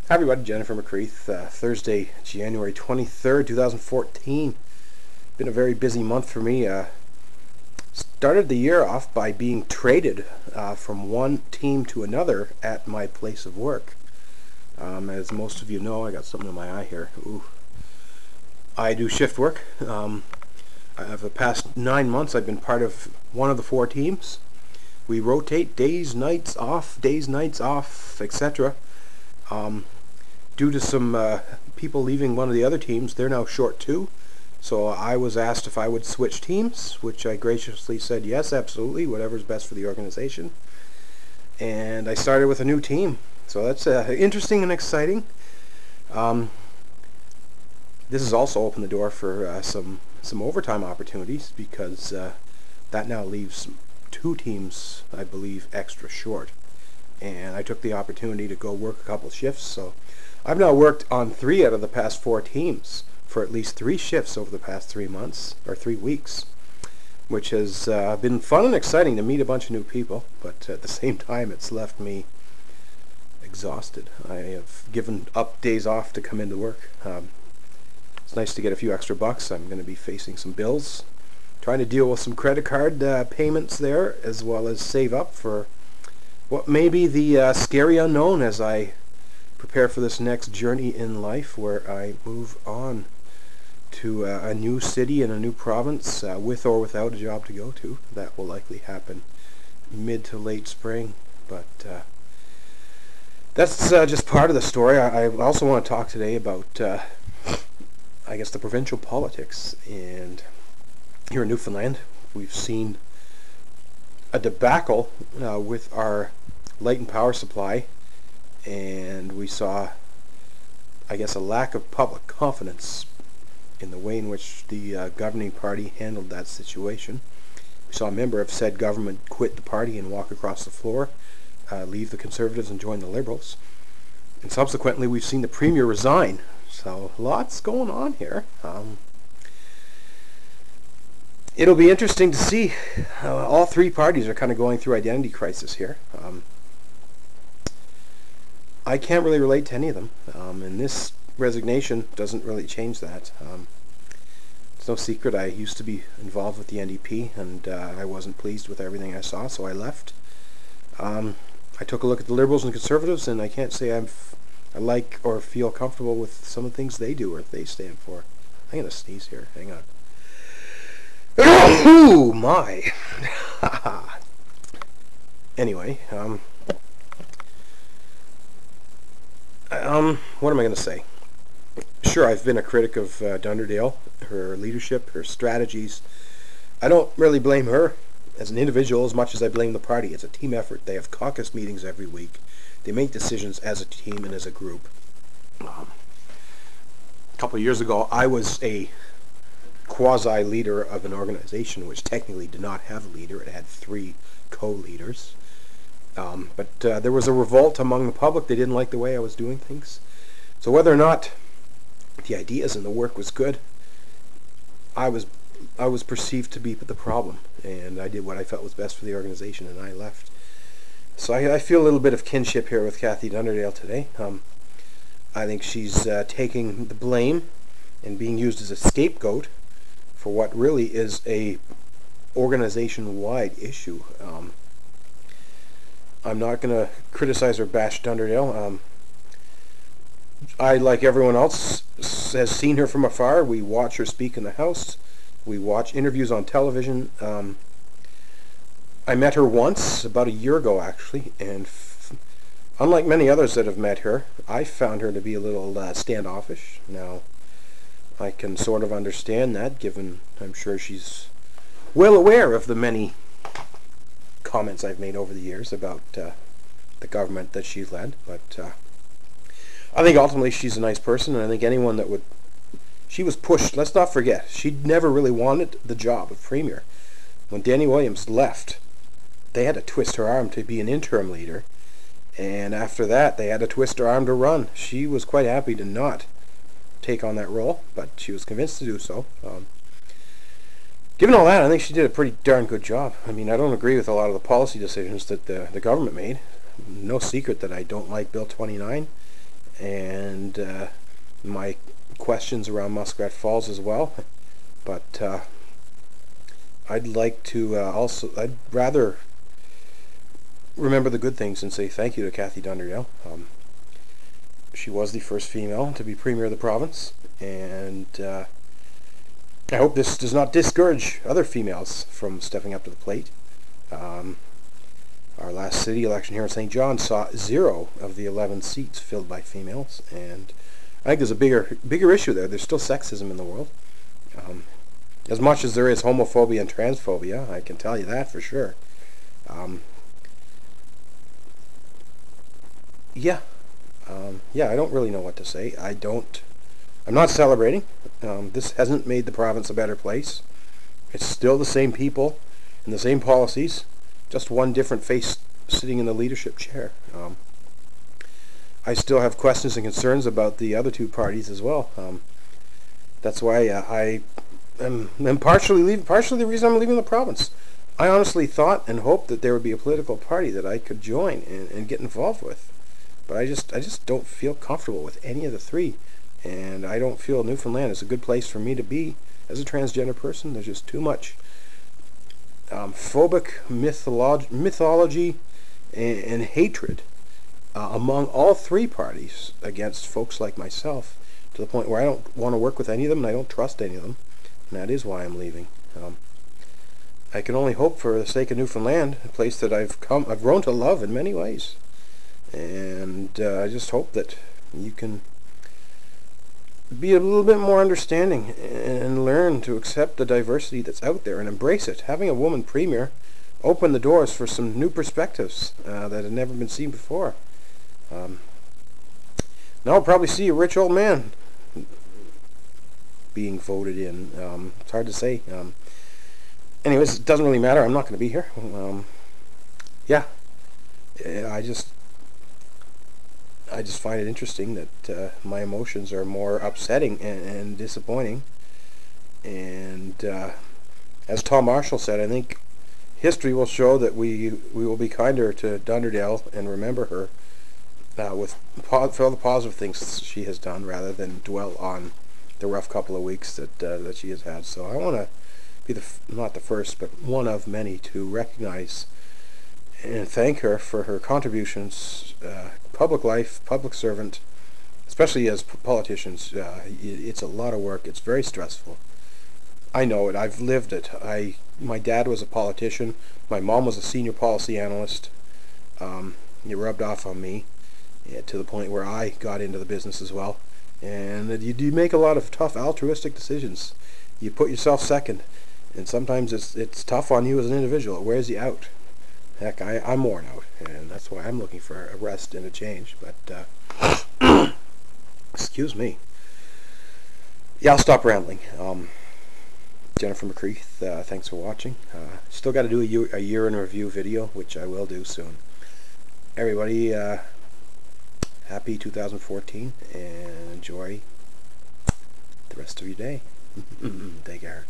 Hi everybody, Jennifer McCreath, Thursday, January 23rd, 2014. Been a very busy month for me. Started the year off by being traded from one team to another at my place of work. As most of you know, I got something in my eye here. Ooh. I do shift work. For the past 9 months, I've been part of one of the four teams. We rotate days, nights off, etc. Due to some people leaving one of the other teams, they're now short too. So I was asked if I would switch teams, which I graciously said yes, absolutely, whatever's best for the organization. And I started with a new team. So that's interesting and exciting. This has also opened the door for some overtime opportunities, because that now leaves two teams, I believe, extra short. And I took the opportunity to go work a couple shifts. So I've now worked on 3 out of the past 4 teams for at least 3 shifts over the past 3 months, or 3 weeks, which has been fun and exciting to meet a bunch of new people, but at the same time it's left me exhausted. I have given up days off to come into work. It's nice to get a few extra bucks. I'm going to be facing some bills, trying to deal with some credit card payments there, as well as save up for what may be the scary unknown as I prepare for this next journey in life, where I move on to a new city and a new province, with or without a job to go to. That will likely happen mid to late spring, but that's just part of the story. I also want to talk today about, I guess, the provincial politics. And here in Newfoundland, we've seen a debacle with our light and power supply, and we saw, I guess, a lack of public confidence in the way in which the governing party handled that situation. We saw a member of said government quit the party and walk across the floor, leave the Conservatives and join the Liberals. And subsequently, we've seen the Premier resign. So lots going on here. It'll be interesting to see. All 3 parties are kind of going through identity crisis here. I can't really relate to any of them, and this resignation doesn't really change that. It's no secret I used to be involved with the NDP, and I wasn't pleased with everything I saw, so I left. I took a look at the Liberals and Conservatives, and I can't say I like or feel comfortable with some of the things they do or they stand for. I'm going to sneeze here. Hang on. Oh my! Anyway, what am I going to say? Sure, I've been a critic of Dunderdale, her leadership, her strategies. I don't really blame her as an individual as much as I blame the party. It's a team effort. They have caucus meetings every week. They make decisions as a team and as a group. A couple of years ago, I was a quasi-leader of an organization which technically did not have a leader. It had 3 co-leaders. But there was a revolt among the public. They didn't like the way I was doing things. So whether or not the ideas and the work was good, I was perceived to be the problem, and I did what I felt was best for the organization, and I left. So I feel a little bit of kinship here with Kathy Dunderdale today. I think she's taking the blame and being used as a scapegoat for what really is a organization-wide issue. I'm not going to criticize or bash Dunderdale. I, like everyone else, has seen her from afar. We watch her speak in the House. We watch interviews on television. I met her once, about a year ago actually, and unlike many others that have met her, I found her to be a little standoffish. Now, I can sort of understand that, given I'm sure she's well aware of the many comments I've made over the years about the government that she's led, but I think ultimately she's a nice person, and I think anyone that would... She was pushed. Let's not forget, she never really wanted the job of Premier. When Danny Williams left, they had to twist her arm to be an interim leader, and after that they had to twist her arm to run. She was quite happy to not take on that role, but she was convinced to do so. Given all that, I think she did a pretty darn good job. I mean, I don't agree with a lot of the policy decisions that the government made. No secret that I don't like Bill 29. and my questions around Muskrat Falls as well. But I'd like to I'd rather remember the good things and say thank you to Kathy Dunderdale. She was the first female to be Premier of the province, and I hope this does not discourage other females from stepping up to the plate. Our last city election here in St. John saw 0 of the 11 seats filled by females, and I think there's a bigger issue there. There's still sexism in the world. As much as there is homophobia and transphobia, I can tell you that for sure. Yeah, I don't really know what to say. I'm not celebrating. This hasn't made the province a better place. It's still the same people and the same policies, just one different face sitting in the leadership chair. I still have questions and concerns about the other two parties as well. That's why I am partially the reason I'm leaving the province. I honestly thought and hoped that there would be a political party that I could join and get involved with. But I just don't feel comfortable with any of the three, and I don't feel Newfoundland is a good place for me to be as a transgender person. There's just too much phobic mythology and hatred among all three parties against folks like myself, to the point where I don't want to work with any of them and I don't trust any of them, and that is why I'm leaving. I can only hope, for the sake of Newfoundland, a place that I've grown to love in many ways. And I just hope that you can be a little bit more understanding and learn to accept the diversity that's out there and embrace it. Having a woman premier opened the doors for some new perspectives that had never been seen before. Now I'll probably see a rich old man being voted in. It's hard to say. Anyways, it doesn't really matter. I'm not going to be here. Yeah, I just find it interesting that my emotions are more upsetting and disappointing. And as Tom Marshall said, I think history will show that we will be kinder to Dunderdale and remember her for all the positive things she has done, rather than dwell on the rough couple of weeks that she has had. So I want to be not the first, but one of many to recognize and thank her for her contributions, public life, public servant, especially as politicians. It's a lot of work. It's very stressful. I know it. I've lived it. My dad was a politician. My mom was a senior policy analyst. It rubbed off on me, to the point where I got into the business as well. And you make a lot of tough altruistic decisions. You put yourself second, and sometimes it's tough on you as an individual. It wears you out. Heck, I'm worn out, and that's why I'm looking for a rest and a change. But excuse me. Yeah, I'll stop rambling. Jennifer McCreath, thanks for watching. Still got to do a year in review video, which I will do soon. Everybody, happy 2014, and enjoy the rest of your day. Take care.